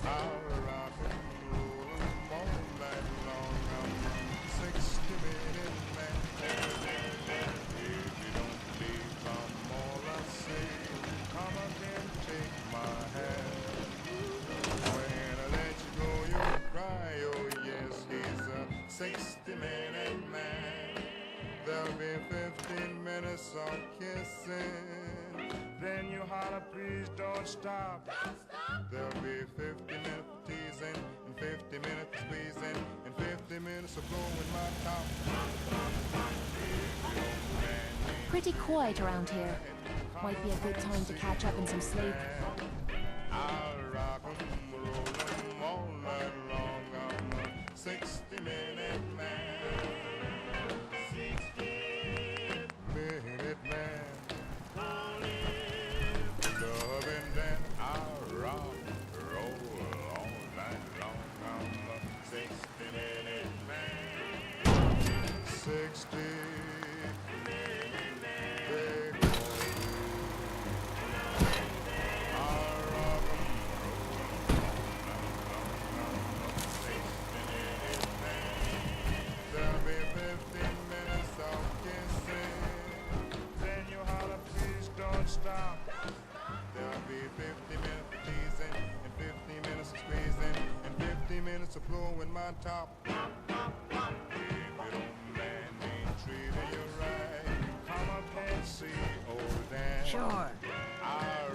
I'll rock 'em, roll 'em all night long. I'm a 60-minute man. If you don't believe I'm all I say, come again, take my hand. When I let you go, you'll cry. Oh yes, he's a 60-minute man. There'll be 15 minutes of kissing. Then you holler, please don't stop. There'll be 50 minutes of teasing, and 50 minutes of squeezing, and 50 minutes of blowing my top. Pretty quiet around here. Might be a good time to catch up in some sleep. I'll rock 'em, roll 'em all night long. I'm a 60-minute man. 60-minute man. Loving that I'll rock, roll all night long. I'm a 60-minute man. 60. Stop. There'll be 50 minutes of teasing, and 50 minutes of squeezing, and 50 minutes of blowing my top. If you don't man me treating you right, come up and see old Dan. Sure. I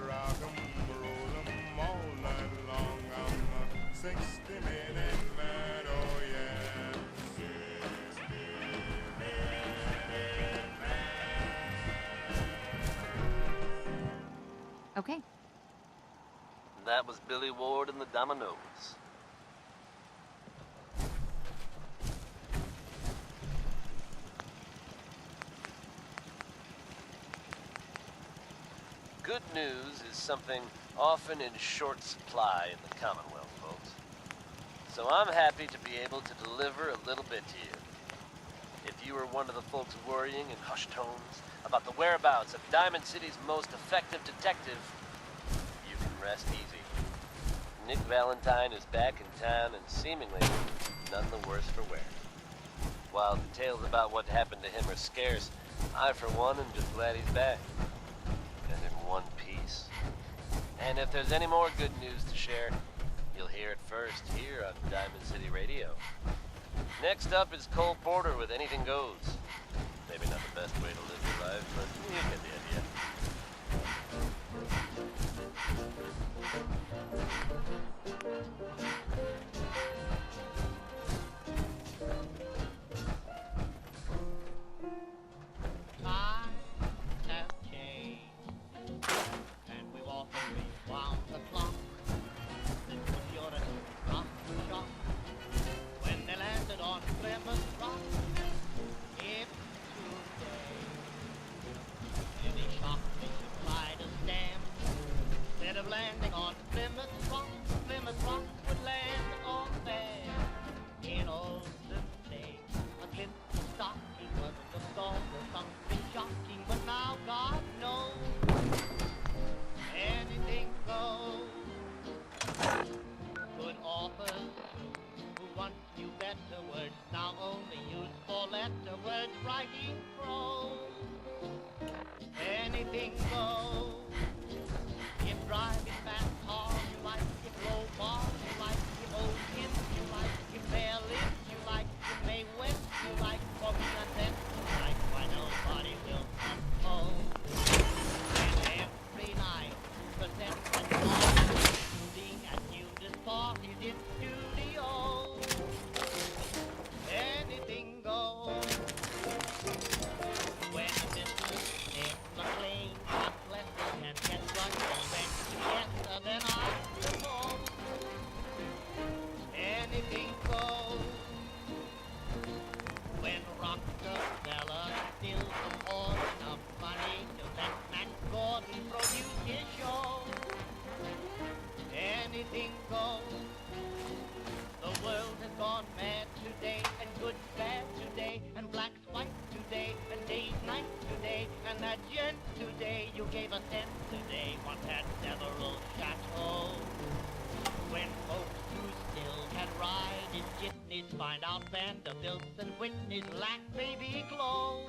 rock 'em, roll 'em all night long. I'm a 60-minute man, oh yeah. 60-minute man. Okay. That was Billy Ward and the Dominoes. Good news is something often in short supply in the Commonwealth, folks. So I'm happy to be able to deliver a little bit to you. If you are one of the folks worrying in hushed tones about the whereabouts of Diamond City's most effective detective, you can rest easy. Nick Valentine is back in town and seemingly none the worse for wear. While details about what happened to him are scarce, I for one am just glad he's back. And in one piece. And if there's any more good news to share, you'll hear it first here on Diamond City Radio. Next up is Cole Porter with Anything Goes. Maybe not the best way to live your life, but you get the idea. Times have changed, and we've often rewound the clock. This was your rock shock when they landed on Plymouth Rock. If today any shock they supplied a stamp, instead of landing on Plymouth Rock would land on there. In olden days, a glimpse of stocking wasn't the song of something shocking, but now God knows anything goes. Good authors who once knew better words now only use four-letter words writing prose. Anything goes. If driving fast cars you like, if low bars you like, if old hymns you like, if bare lips you like, if May West you like, or Beyonce you like, why nobody will compose. And every night, present and shooting at nudist parties in studio. Anything goes. When a business Nick McLean, God bless him, and get rushed and went together, then I suppose anything goes. When Rockefeller steals some more enough money to let Matt Gordon produce his show, anything goes. The world has gone mad today, and good's bad today, and black's white today, and day's night today, and that gent today you gave a cent today once had several chateaux. When folks proud Vanderbilts and Whitney's lack baby clothes.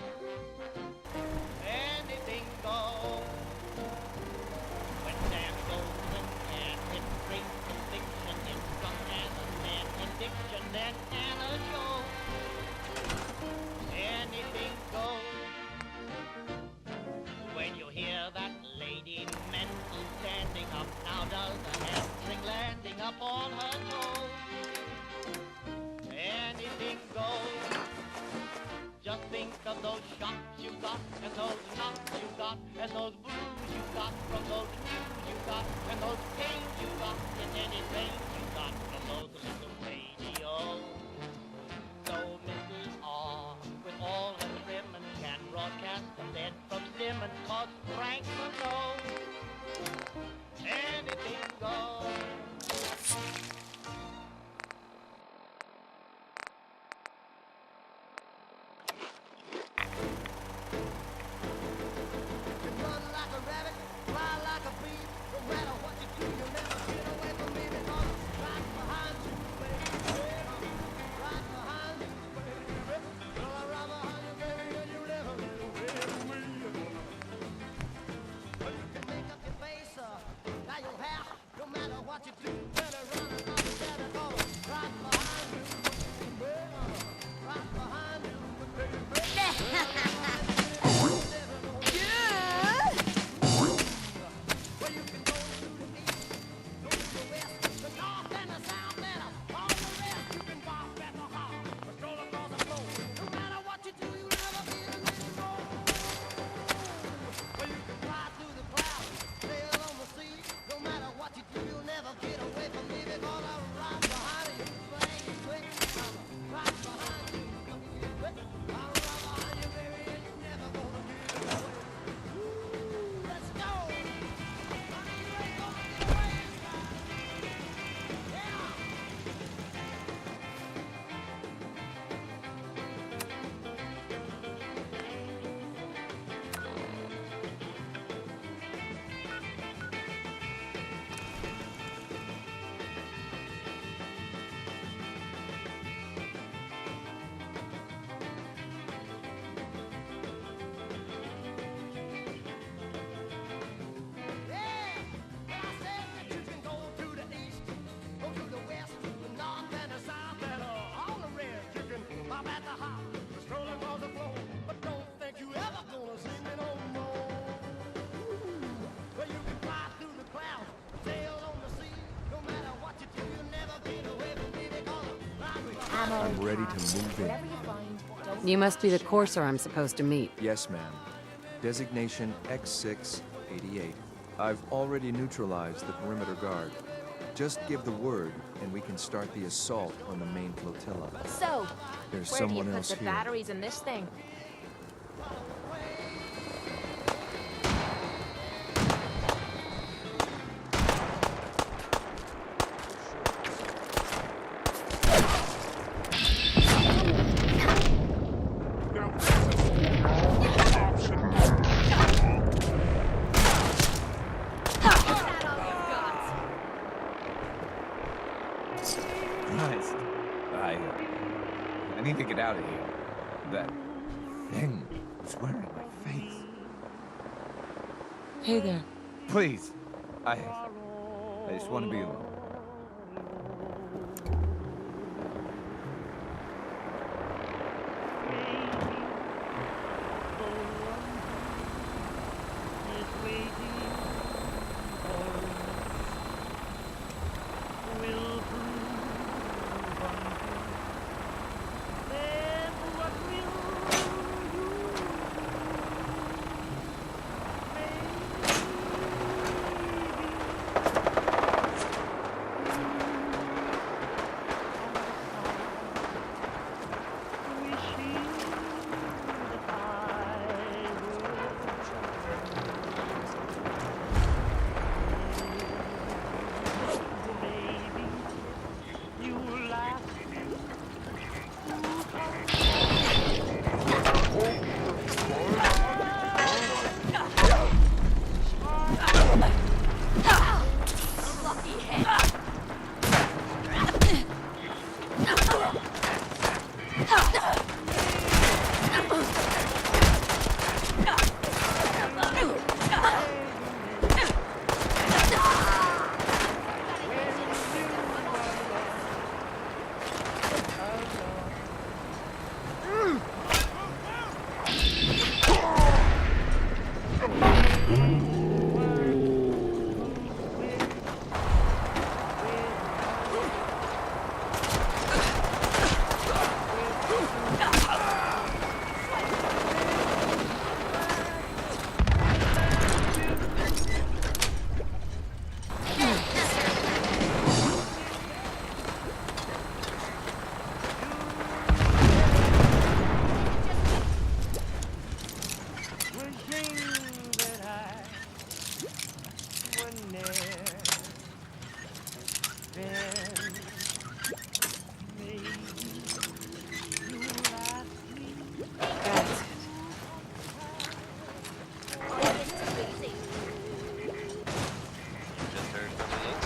Anything goes. When Dan Golden and hit great conviction in Struck and a man in diction, then Anna shows. Anything goes. When you hear that lady mental standing up, now does the hamstring landing up on her toes. Anything goes. Just think of those shots you got, and those knocks you got, and those blues you got from those news you got, and those pains you got, and any pain you got from those little radios. So Mrs. R, with all her ribbon, can broadcast the lead from Simmons, 'cause Frank will know. Anything goes. Ammo, I'm ready to cash, move in. whatever you find, don't You must be the courser I'm supposed to meet. Yes, ma'am. Designation X688. I've already neutralized the perimeter guard. Just give the word, and we can start the assault on the main flotilla. So, There's where do you someone put else the here. batteries in this thing? Christ. I need to get out of here. That thing is wearing my face. Hey there. Please. I just want to be alone.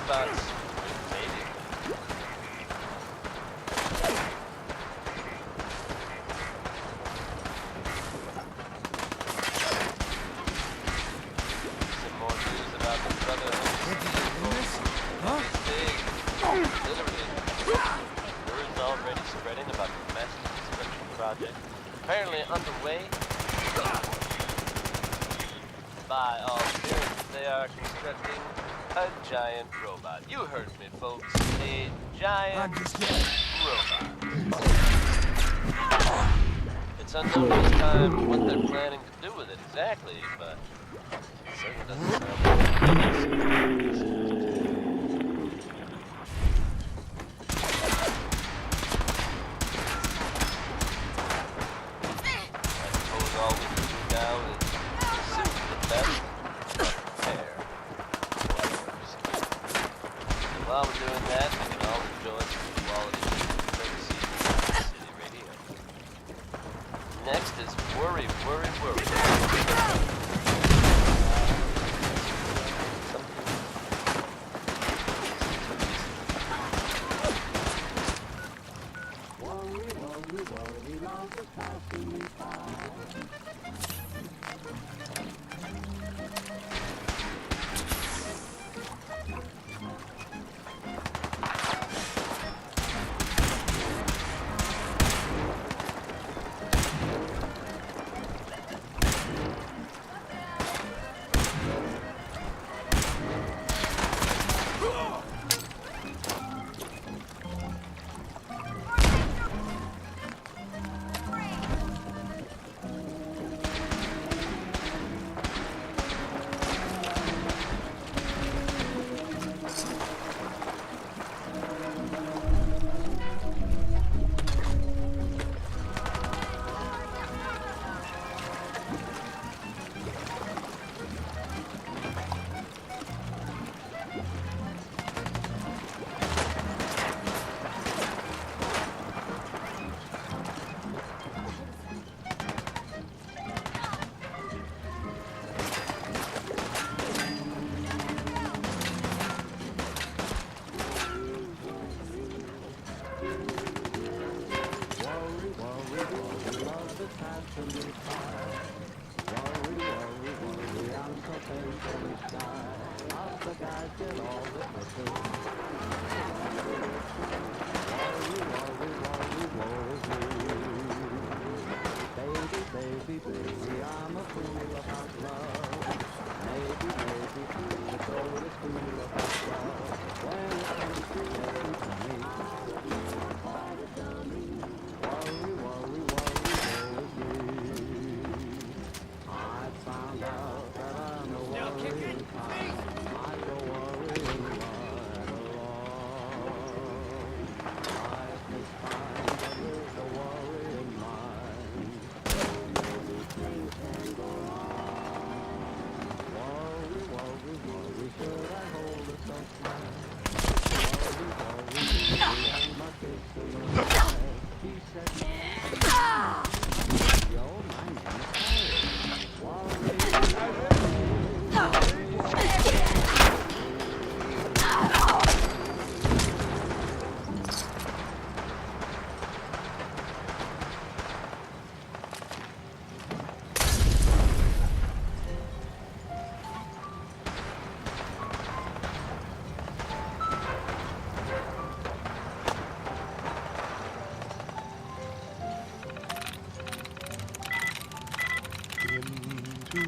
robots, maybe. Some more news about the Brotherhood. It's big. Literally. Word's already spreading about the massive construction project. Apparently underway. By all appearance, they are constructing a giant robot. You heard me, folks. A giant robot. It's unknown at this time what they're planning to do with it exactly, but it certainly doesn't sound I suppose all we can do now is assume the best and prepare for the worst. And while we're doing that, we can all enjoy some quality music courtesy of City Radio. Next is Worry, Worry, Worry.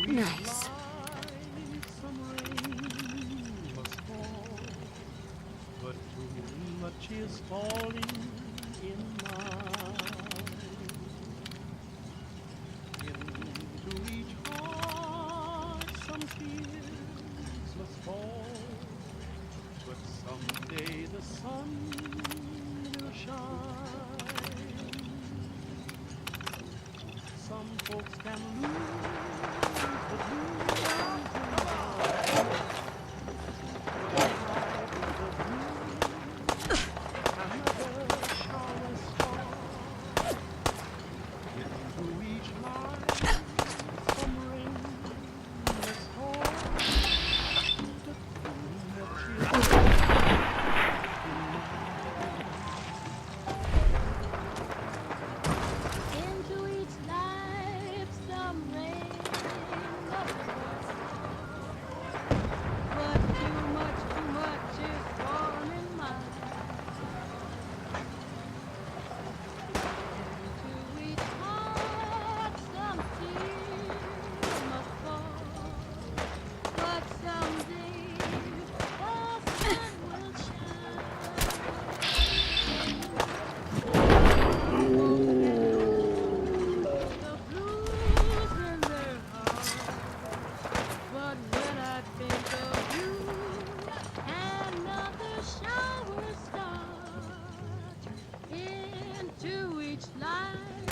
Nice. But too much is falling in line. Into each heart some tears must fall. But someday the sun will shine. Some folks can lose, but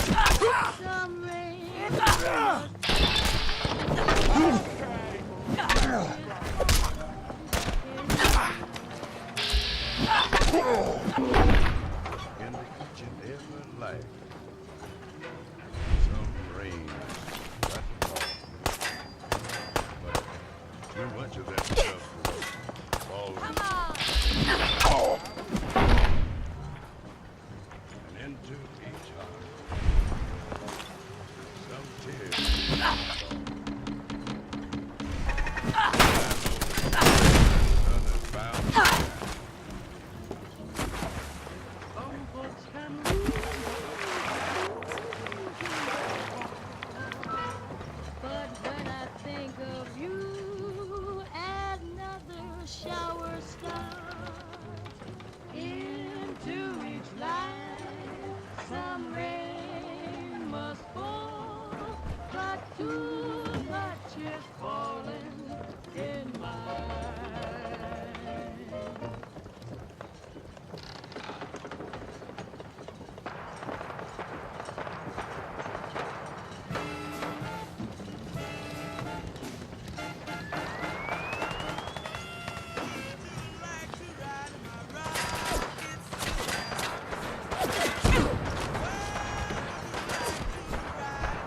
Some rain. In each and every life, some rain got to fall. But too much of that stuff falls and into each heart. Some tears. Others bound. Some folks can lose. But when I think of you, another shower starts into each life. Some rain must fall, but too much is falling in mine.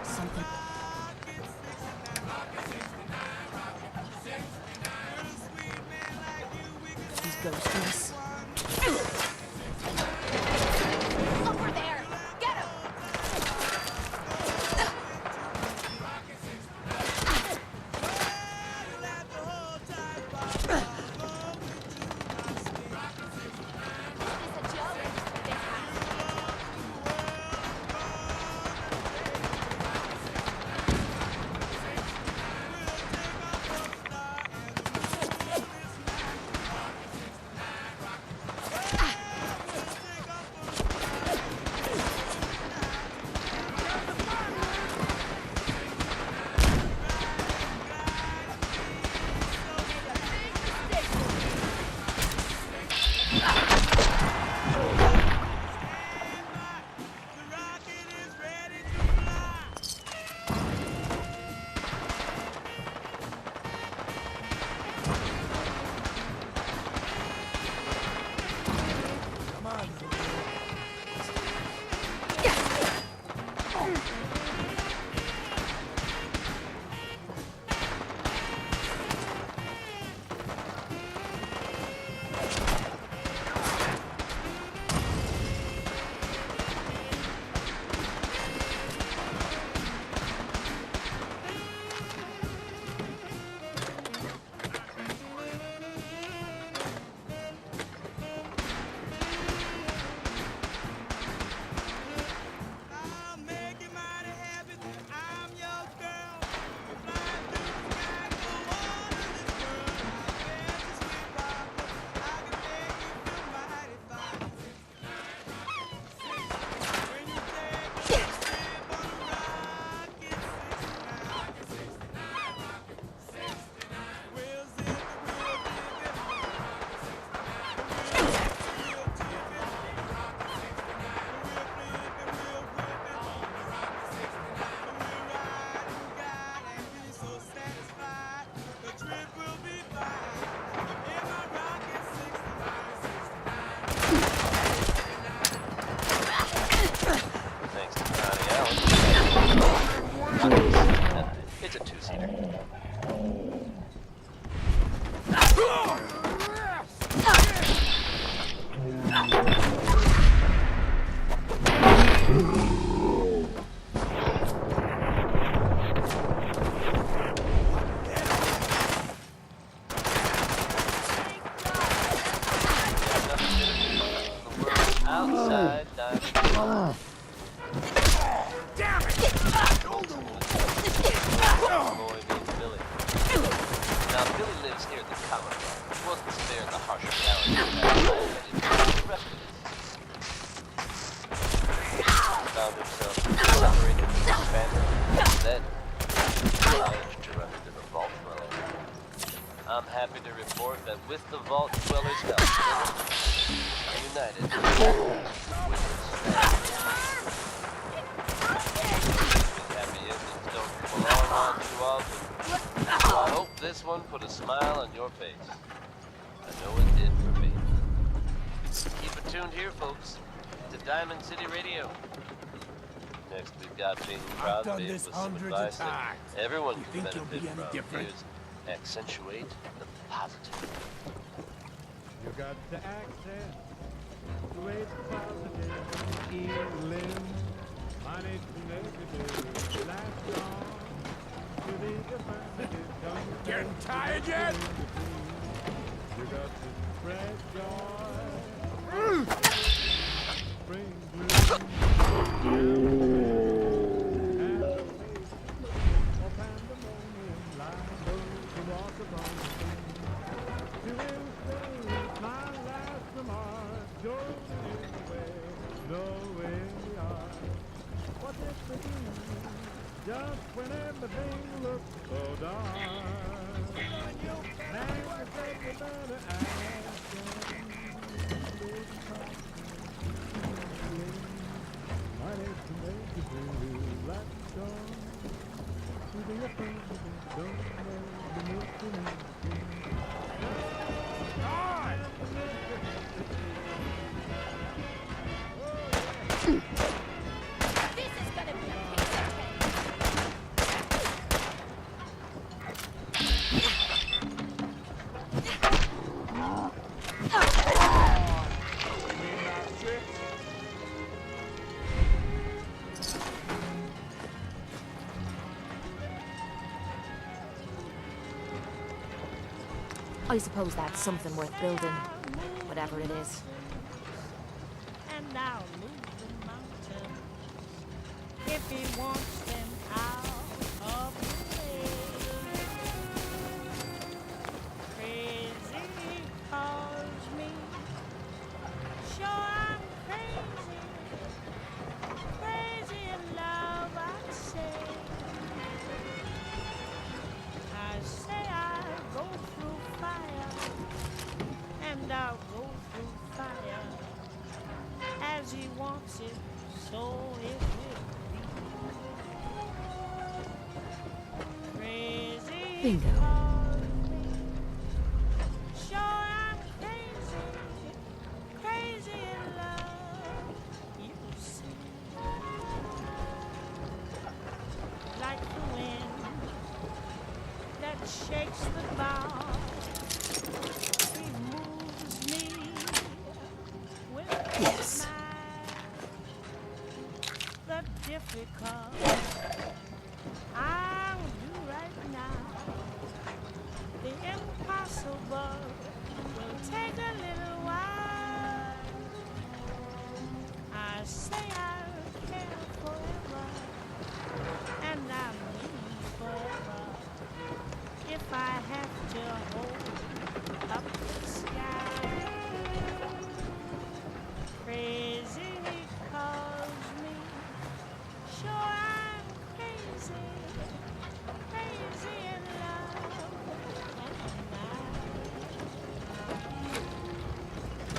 Something. These ghosts. Over there! Get him! Thanks to Connie Allen. It's a two-seater. Outside diving. Boy named Billy. Now, Billy lives here at the Commonwealth. He wasn't spared the harsh reality of that life, but the rest of it. Found himself separated from his family, and then managed to run into the Vault Dwellers. I'm happy to report that with the Vault Dwellers' help, united with his family. tuned here, folks, to Diamond City Radio. Next, we've got Bing Crosby with some advice that everyone can benefit from. Here's Accentuate the Positive. You got the accent, the way it's positive, healing, money to negative, last on to the affirmative. Getting tired yet? You got to spread joy, bring blue, and or pandemonium, like those who walk upon the sea. To illustrate my last remark, you're in the way, no way we are. What if we do, just when everything looks so dark? Now you say you better ask money to make you blue, like stone. To the affirmative, don't know the milk to me. This is gonna be a piece of I suppose that's something worth building, whatever it is. And I'll move the mountains if he wants them out of the way. Crazy calls me, sure I'm crazy, crazy in love, I say. I say I'll go through fire, and I'll go through fire. As he wants it, so it will be. Crazy Bingo. calls me. Sure I'm crazy, crazy in love, you see. Like the wind that shakes the bough, he moves me with a Yes. smile. The difficult I'll do right now. The impossible will take a little while. I say I'll care forever, and I mean forever. If I have to hold up the sky, crazy he calls me. Sure I'm crazy, crazy in love, and I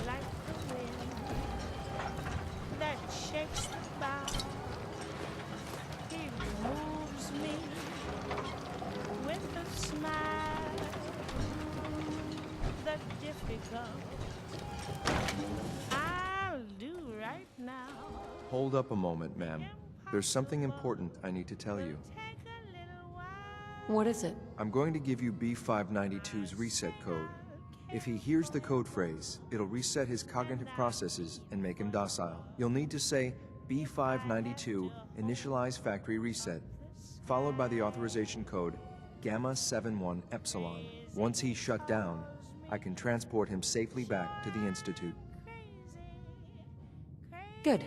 like the wind that shakes the bough. He moves me with a smile. The difficult I'll do right now. Hold up a moment, ma'am. There's something important I need to tell you. Take a little while. What is it? I'm going to give you B592's reset code. If he hears the code phrase, it'll reset his cognitive processes and make him docile. You'll need to say B592 initialize factory reset, followed by the authorization code Gamma 71 Epsilon. Once he's shut down, I can transport him safely back to the Institute. Good.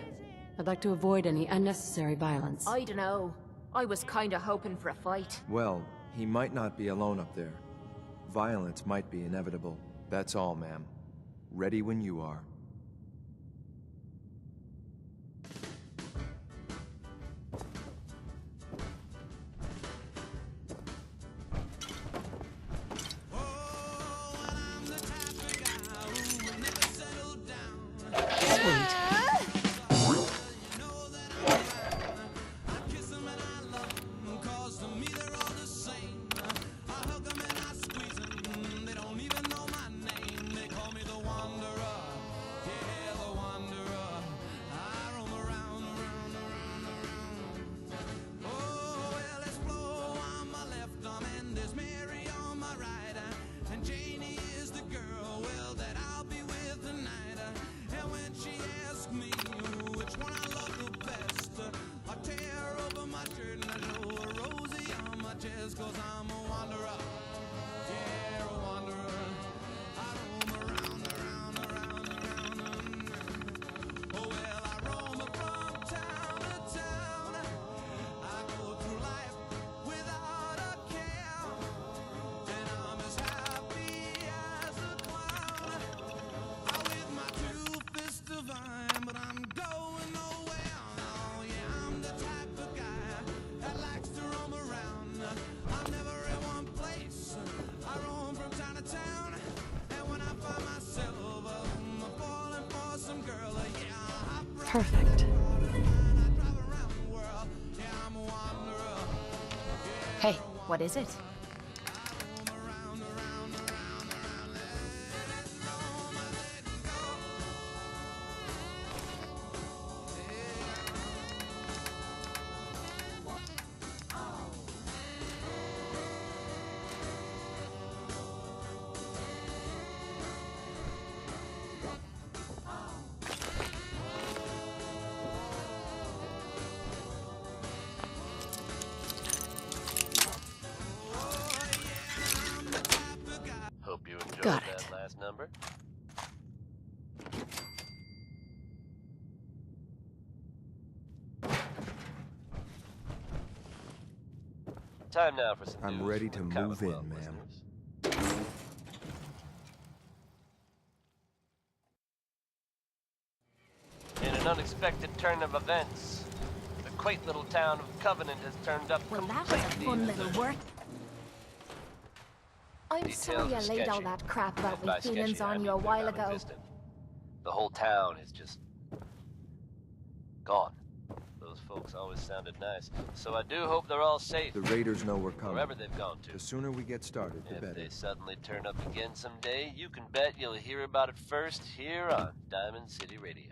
I'd like to avoid any unnecessary violence. I dunno. I was kinda hoping for a fight. Well, he might not be alone up there. Violence might be inevitable. That's all, ma'am. Ready when you are. Perfect. Hey, what is it? Hope you enjoyed Got that it. last number. Time now for some I'm news ready from to the move in, Commonwealth ma'am. listeners. In an unexpected turn of events, the quaint little town of Covenant has turned up Well, that was a completely fun deserted. little work. I'm Details sorry are I laid all sketchy. that crap about And my by feelings sketchy, I on you mean a they're while ago. non-existent. The whole town is just gone. Those folks always sounded nice, so I do hope they're all safe The raiders know we're coming. wherever they've gone to. The sooner we get started, the If better. they suddenly turn up again someday, you can bet you'll hear about it first here on Diamond City Radio.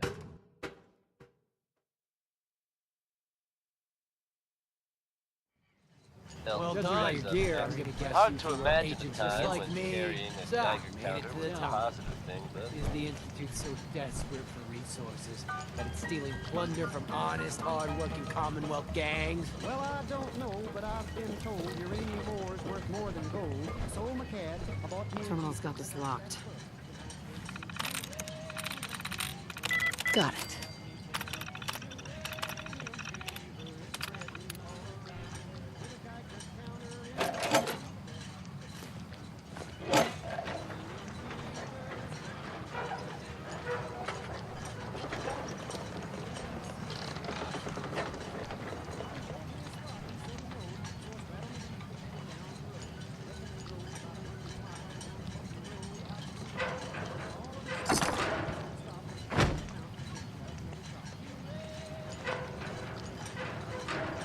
Well Elton done, John dear. says I'm gonna guess hard you to two are imagine a agents just time like when me. carrying a So, Geiger made it counter to was the a top. positive thing, but Is the Institute so desperate for resources that it's stealing plunder from honest, hard-working Commonwealth gangs? Well, I don't know, but I've been told uranium ore is worth more than gold. So, my cat, I bought me a Terminal's got this locked. Got it.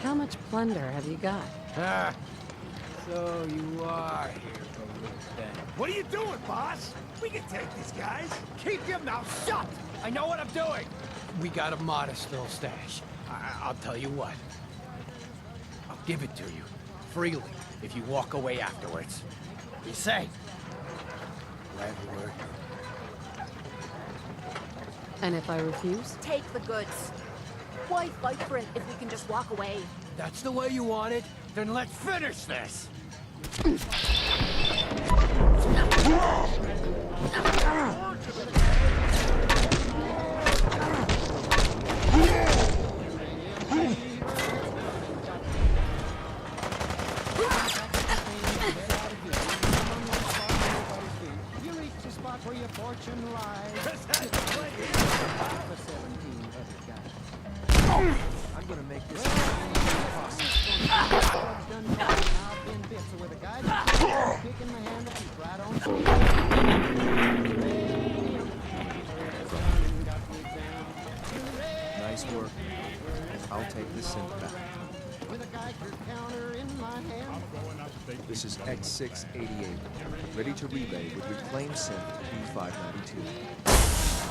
How much plunder have you got? Ah, so you are here for a little thing. What are you doing, boss? We can take these guys. Keep your mouth shut. I know what I'm doing. We got a modest little stash. I'll tell you what. I'll give it to you, freely, if you walk away afterwards. You say? Last word. And if I refuse? Take the goods. Why fight for it if we can just walk away? That's the way you want it? Then let's finish this! You reach the spot where your fortune lies. The 17 headed guy. I'm gonna make this Done talking, I've been bit, so with a guy kicking my hand, keep right on nice work. I'll take this synth back. with a Geiger counter in my hand. This is X688, ready to relay with reclaimed synth B592.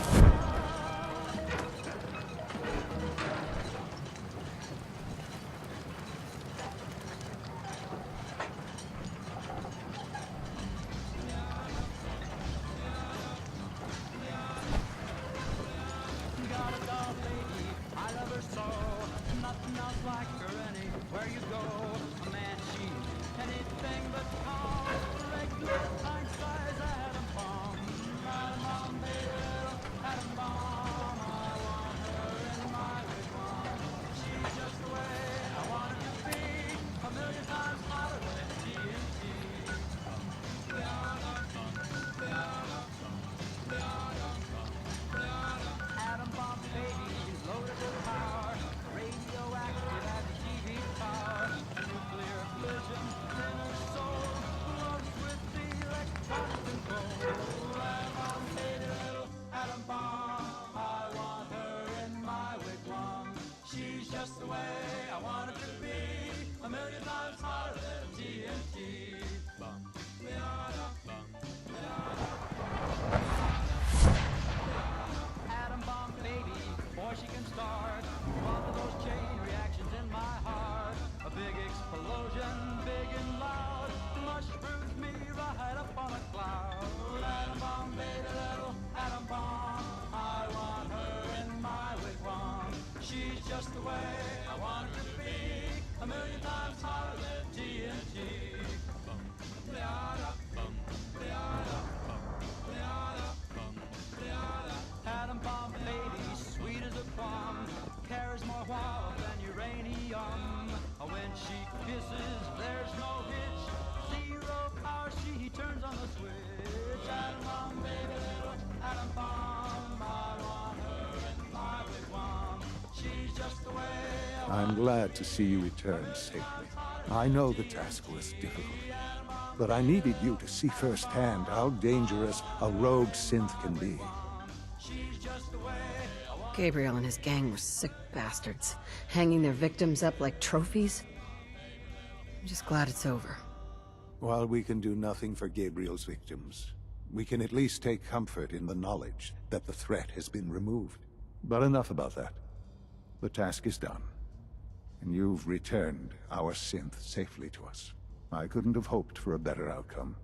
just the way I want it to be. A million times hotter than TNT. Atom bomb baby, boy she can start one of those chain reactions in my heart. A big explosion, big and loud, mushrooms me right up on a cloud. Atom bomb baby, little atom bomb, I want her in my wigwam. She's just the way I want her to be, a million times hotter than TNT. Atom bomb baby, sweet as a plum, carries more wow than uranium. When she kisses, there's no hitch, zero power, she turns on the switch. Atom bomb baby, little atom bomb, I want her in my wigwam. She's just the way I want. I'm glad to see you return safely. I know the task was difficult, but I needed you to see firsthand how dangerous a rogue synth can be. Gabriel and his gang were sick bastards, hanging their victims up like trophies. I'm just glad it's over. While we can do nothing for Gabriel's victims, we can at least take comfort in the knowledge that the threat has been removed. But enough about that. The task is done, and you've returned our synth safely to us. I couldn't have hoped for a better outcome.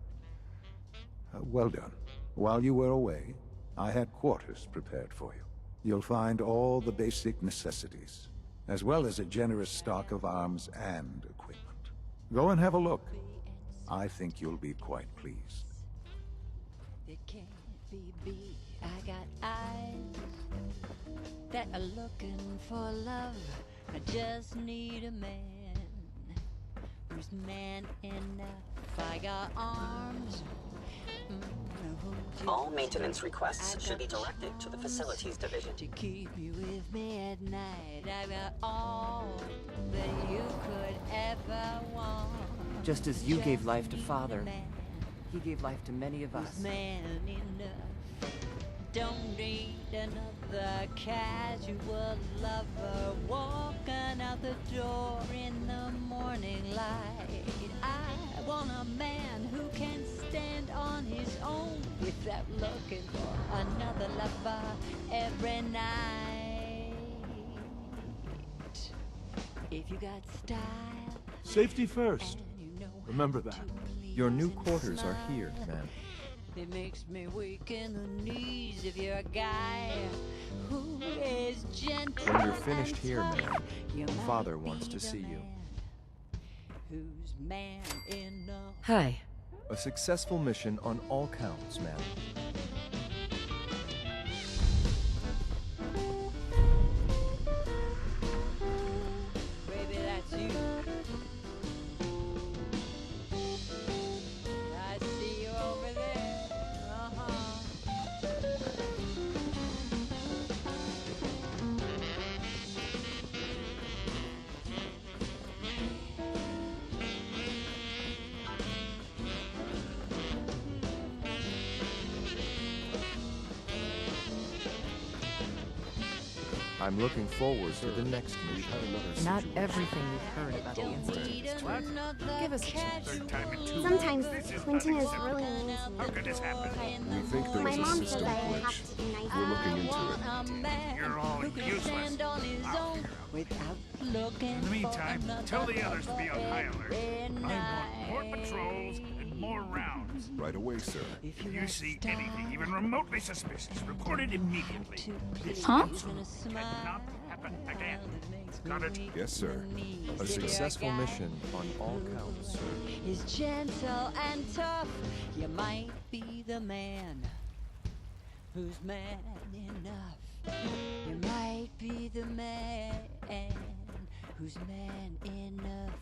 Well done. While you were away, I had quarters prepared for you. You'll find all the basic necessities, as well as a generous stock of arms and equipment. Go and have a look. I think you'll be quite pleased. It can't be. I got eyes that are looking for love. I just need a man who's man enough. I got arms. All maintenance requests should be directed to the Facilities Division. To keep you with me at night, I got all that you could ever want. Just as you gave life to Father, he gave life to many of us. Man enough. Don't need another casual lover walking out the door in the morning light. I want a man who can stand on his own without looking for another lover every night. If you got style, Safety first. Remember that. Your new quarters are here, man. it makes me weak in the knees if you're a guy who is gentle. When you're finished and here, tough, man, you Father might wants be to the see you. man who's man enough. Hi. A successful mission on all counts, man. Baby, that's you. I see you over there. I'm looking forward to the next mission. Not everything we've heard about the incident is true. Give us a chance. Sometimes Clinton is really mean to How could this happen? We think there My was a mom says system I have glitch. to be nice. We're looking into it. You're all useless. In the meantime, tell the others to be on high alert. I want more patrols and more rounds. Right away, sir. If you see anything even remotely suspicious, report it immediately. This Huh? cannot happen again. Got it? Yes, sir. A successful mission on all counts, sir. Is gentle and tough. You might be the man who's man enough. You might be the man who's man enough.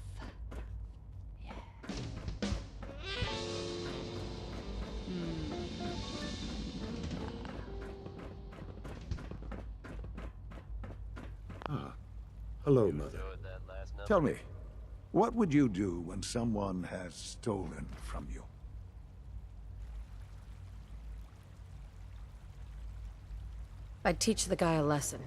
Ah. Hello, Mother. Tell me, what would you do when someone has stolen from you? I'd teach the guy a lesson.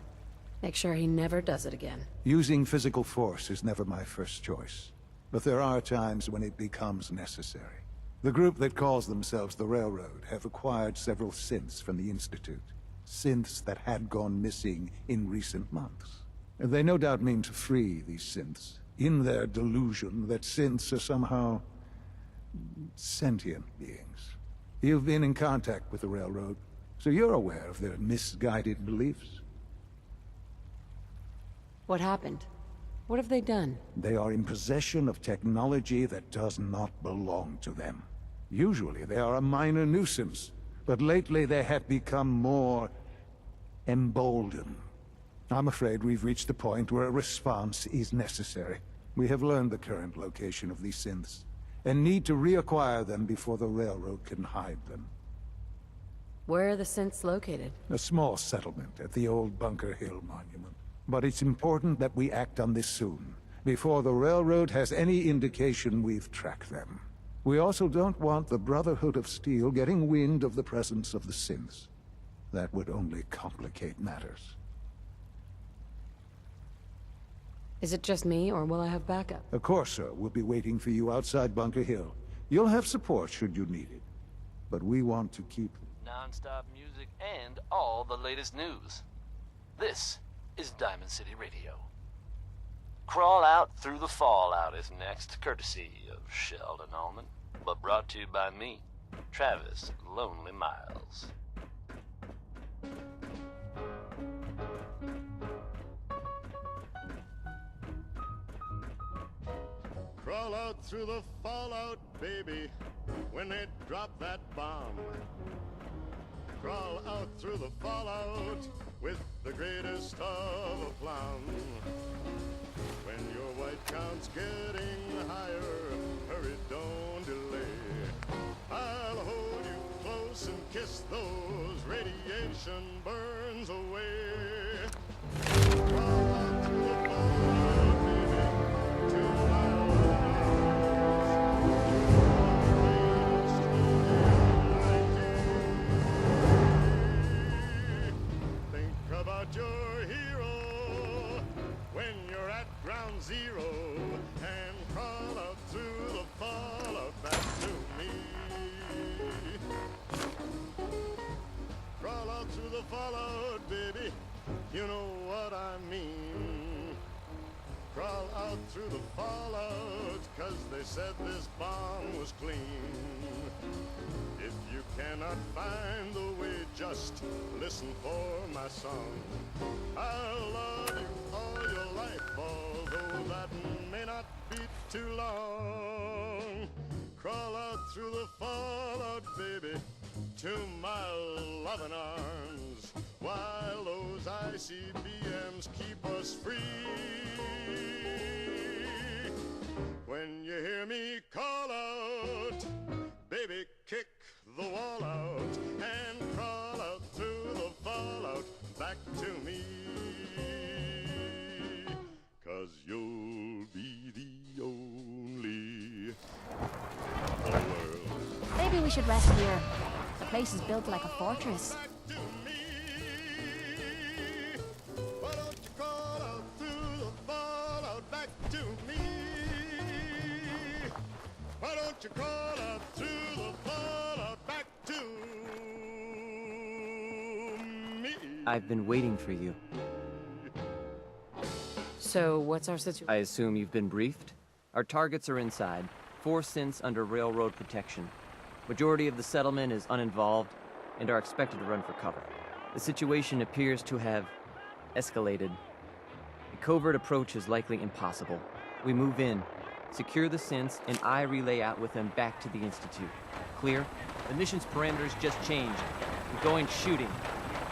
Make sure he never does it again. Using physical force is never my first choice. But there are times when it becomes necessary. The group that calls themselves the Railroad have acquired several synths from the Institute. Synths that had gone missing in recent months. And they no doubt mean to free these synths, in their delusion that synths are somehow sentient beings. You've been in contact with the Railroad, so you're aware of their misguided beliefs. What happened? What have they done? They are in possession of technology that does not belong to them. Usually they are a minor nuisance, but lately they have become more emboldened. I'm afraid we've reached the point where a response is necessary. We have learned the current location of these synths, and need to reacquire them before the Railroad can hide them. Where are the synths located? A small settlement at the old Bunker Hill Monument. But it's important that we act on this soon, before the Railroad has any indication we've tracked them. We also don't want the Brotherhood of Steel getting wind of the presence of the synths. That would only complicate matters. Is it just me, or will I have backup? A Corsair will be waiting for you outside Bunker Hill. You'll have support should you need it. But we want to keep... Non-stop music and all the latest news. This is Diamond City Radio. Crawl Out Through the Fallout is next, courtesy of Sheldon Allman, but brought to you by me, Travis Lonely Miles. Crawl out through the fallout, baby, when they drop that bomb. Crawl out through the fallout with the greatest of aplomb. When your white count's getting higher, hurry, don't delay. I'll hold you close and kiss those radiation burns away. Crawl out through the fallout, baby, to my about your hero when you're at ground zero, and crawl out through the fallout back to me. Crawl out through the fallout, baby, you know what I mean. Crawl out through the fallout, 'cause they said this bomb was clean. If you cannot find the way, just listen for my song. I'll love you all your life, although that may not be too long. Crawl out through the fallout, baby, to my loving arms, while those ICBMs keep us free. When you hear me call out, baby, kick the wall out and crawl out through the fallout back to me. 'Cause you'll be the only in the world. Maybe we should rest here. The place is built like a fortress. Why don't you crawl out through the fallout back to me? Why don't you crawl out through the fallout back to me? I've been waiting for you. So, what's our situation? I assume you've been briefed? Our targets are inside. 4 synths under railroad protection. Majority of the settlement is uninvolved and are expected to run for cover. The situation appears to have escalated. A covert approach is likely impossible. We move in, secure the synths, and I relay out with them back to the Institute. Clear? The mission's parameters just changed. I'm going shooting.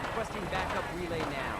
Requesting backup relay now.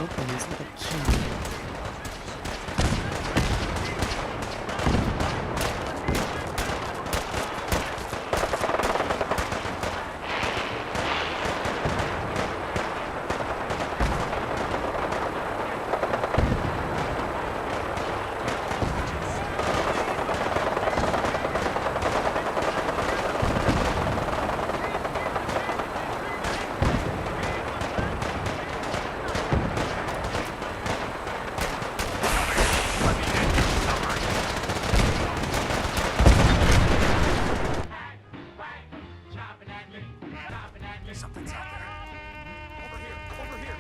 opens with a key. Something's out there. Over here, over here.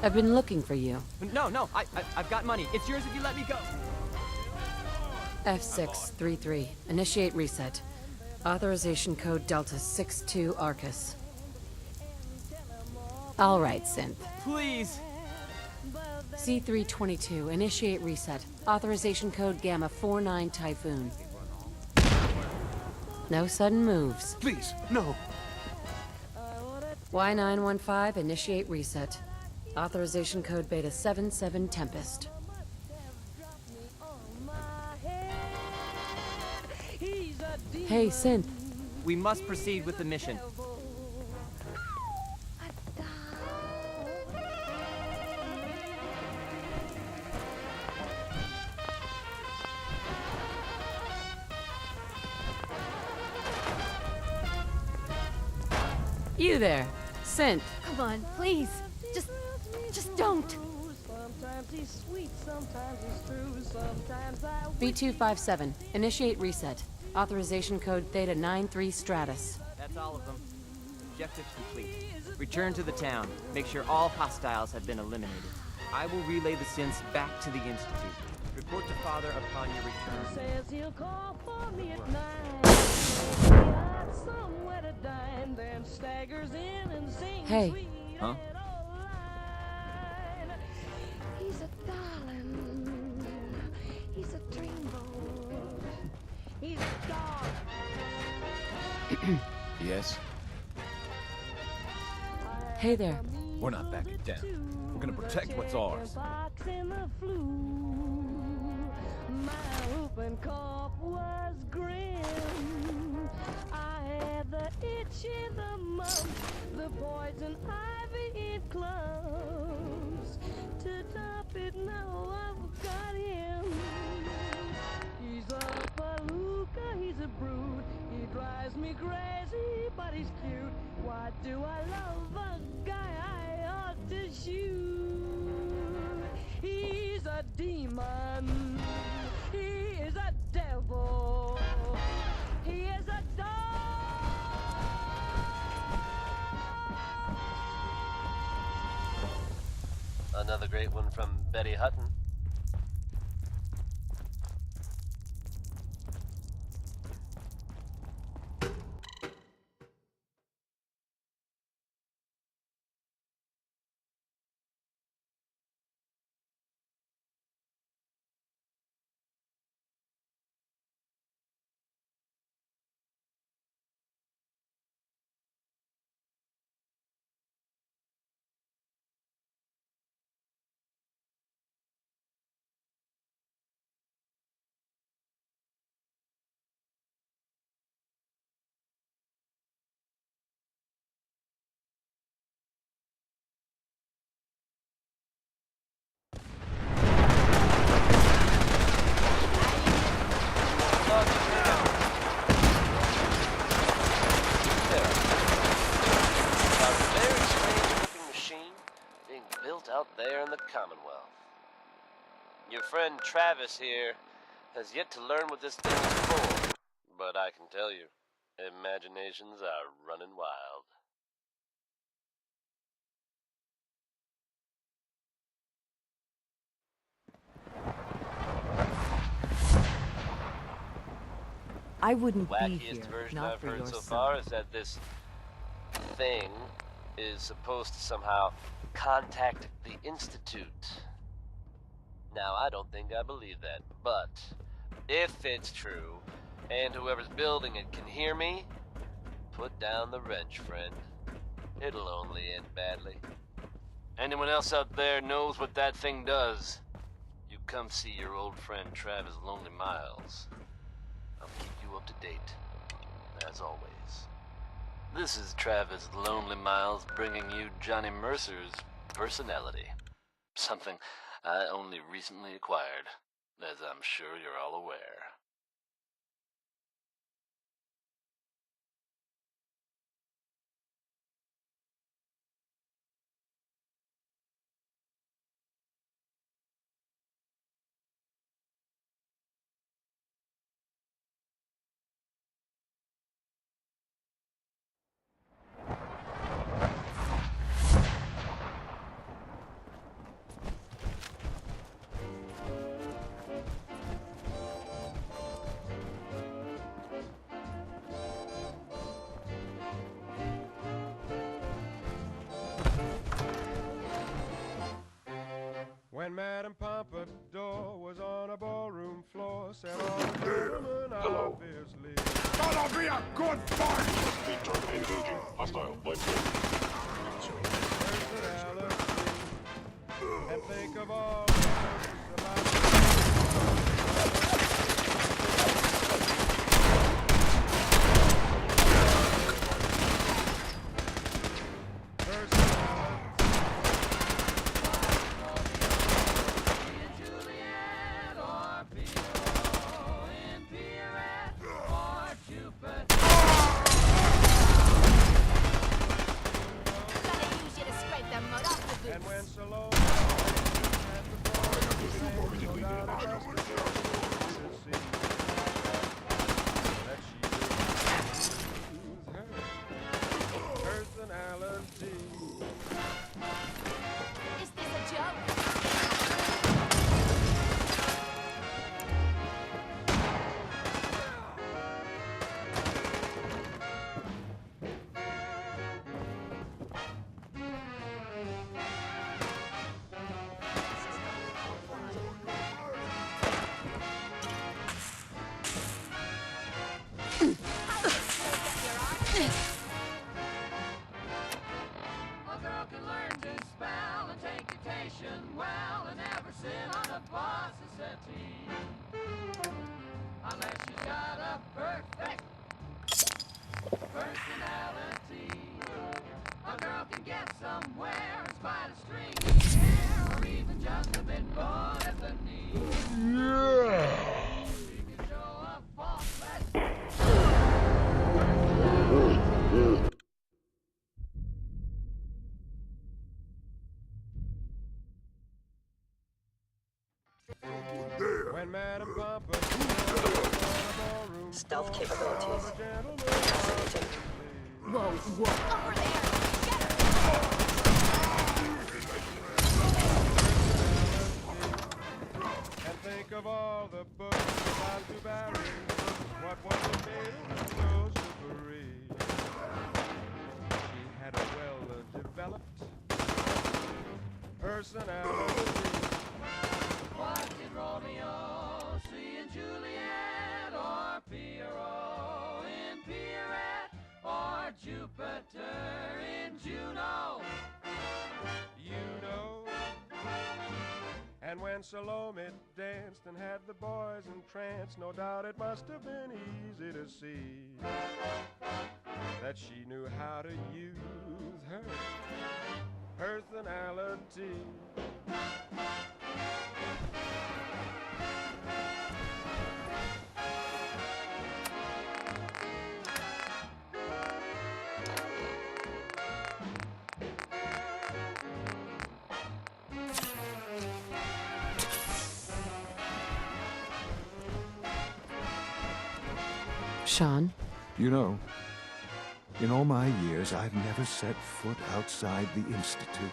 I've been looking for you. No, I've got money. It's yours if you let me go. F633. Initiate reset. Authorization code Delta 62 Arcus. All right, Synth. Please. C322. Initiate reset. Authorization code Gamma 49 Typhoon. No sudden moves. Please, no. Y915. Initiate reset. Authorization code Beta 77 Tempest. Hey, Synth. We must proceed with the mission. You there, Synth. Come on, please. Just don't. Sometimes he's sweet, sometimes he's true, sometimes I B257. Initiate reset. Authorization code Theta 93 Stratus. That's all of them. Objective complete. Return to the town. Make sure all hostiles have been eliminated. I will relay the synths back to the Institute. Report to Father upon your return. says he'll call for me at 9. Got somewhere to dine, then staggers in and sings Hey. sweet Huh? and old line. He's a darling. He's a dreamboat. He's a dog. Yes? Hey there. We're not backing down. We're gonna protect what's ours. Box in the flu. My whooping cough was grim. I had the itch in the mumps, the poison ivy in clumps. To top it, now I've got him. He's a palooka, he's a brood. He drives me crazy, but he's cute. Why do I love a guy I ought to shoot? He's a demon. He is a devil. He is a dog. Another great one from Betty Hutton. friend Travis here has yet to learn what this thing is for, but I can tell you, imaginations are running wild. I wouldn't be Wackiest here, version not I've for heard your so son. far is that this thing is supposed to somehow contact the Institute. Now, I don't think I believe that, but if it's true, and whoever's building it can hear me, put down the wrench, friend. It'll only end badly. Anyone else out there knows what that thing does? You come see your old friend Travis Lonely Miles. I'll keep you up to date, as always. This is Travis Lonely Miles bringing you Johnny Mercer's personality. Something I only recently acquired, as I'm sure you're all aware. When Madame Pompadour was on a ballroom floor, said all the gentlemen obviously. Gonna be a good fight! Engaging. Hostile. And think of all the jokes about and when Salome had the boy, no doubt it must have been to see that she used her personality. Is this a joke? A girl can learn to spell and take dictation well and never sit on a boss's settee. Unless she's got a perfect personality. A girl can get somewhere in spite of stringy hair or even just a bit bowed at the knee. Yeah. She can show a false When Madame Pompadour was on a ballroom Stealth floor, capabilities. all the gentlemen Whoa, whoa. Over there! and think of all the books about Du Barry. What was it made of so slippery? She had a well-developed personality. What did Romeo see in Juliet, or Pierrot in Pierrette, or Jupiter in Juno? You know. And when Salome danced and had the boys entranced, no doubt it must have been easy to see that she knew how to use her personality. Sean? You know, in all my years, I've never set foot outside the Institute.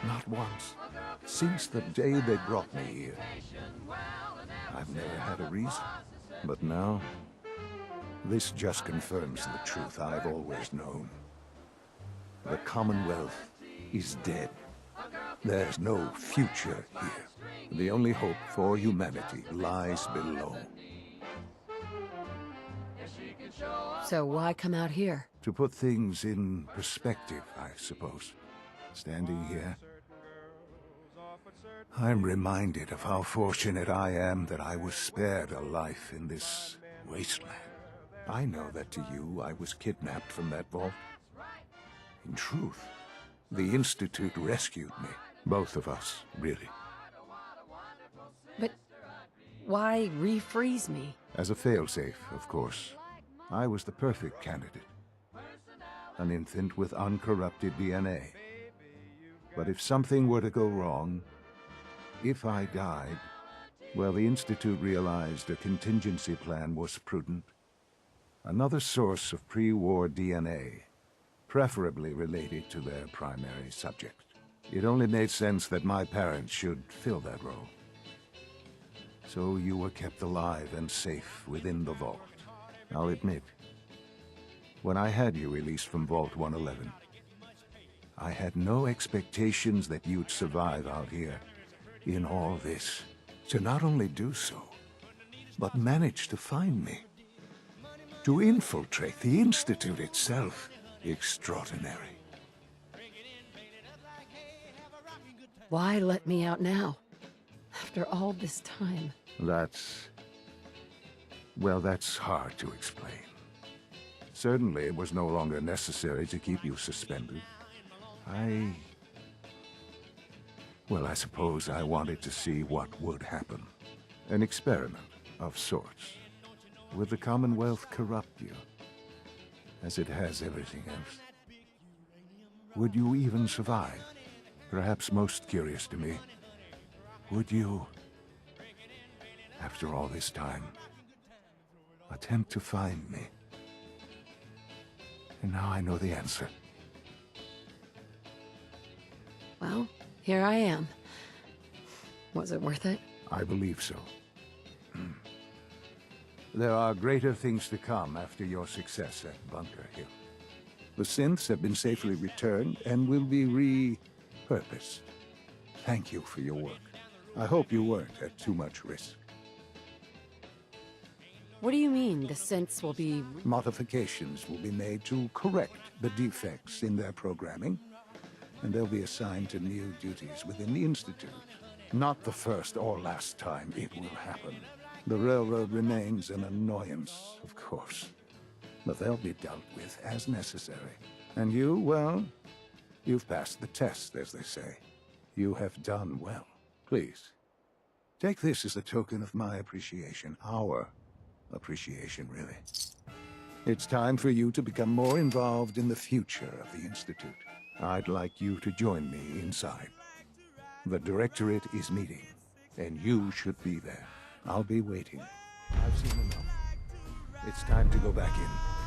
Not once. Since the day they brought me here. I've never had a reason. But now, this just confirms the truth I've always known. The Commonwealth is dead. There's no future here. The only hope for humanity lies below. So why come out here? To put things in perspective, I suppose. Standing here, I'm reminded of how fortunate I am that I was spared a life in this wasteland. I know that to you, I was kidnapped from that vault. In truth, the Institute rescued me. Both of us, really. But why refreeze me? As a failsafe, of course. I was the perfect candidate. An infant with uncorrupted DNA. But if something were to go wrong, if I died, well, the Institute realized a contingency plan was prudent. Another source of pre-war DNA, preferably related to their primary subject. It only made sense that my parents should fill that role. So you were kept alive and safe within the vault. I'll admit, when I had you released from Vault 111, I had no expectations that you'd survive out here in all this. To not only do so, but manage to find me. To infiltrate the Institute itself. Extraordinary. Why let me out now? After all this time. Well, that's hard to explain. Certainly, it was no longer necessary to keep you suspended. Well, I suppose I wanted to see what would happen. An experiment of sorts. Would the Commonwealth corrupt you, as it has everything else? Would you even survive? Perhaps most curious to me, would you, after all this time, attempt to find me? And now I know the answer. Well, here I am. Was it worth it? I believe so. There are greater things to come after your success at Bunker Hill. The synths have been safely returned and will be repurposed. Thank you for your work. I hope you weren't at too much risk. What do you mean, the synths will be... Modifications will be made to correct the defects in their programming, and they'll be assigned to new duties within the Institute. Not the first or last time it will happen. The Railroad remains an annoyance, of course, but they'll be dealt with as necessary. And you, well, you've passed the test, as they say. You have done well. Please, take this as a token of my appreciation, our appreciation, really. It's time for you to become more involved in the future of the Institute. I'd like you to join me inside. The Directorate is meeting, and you should be there. I'll be waiting. I've seen enough. It's time to go back in.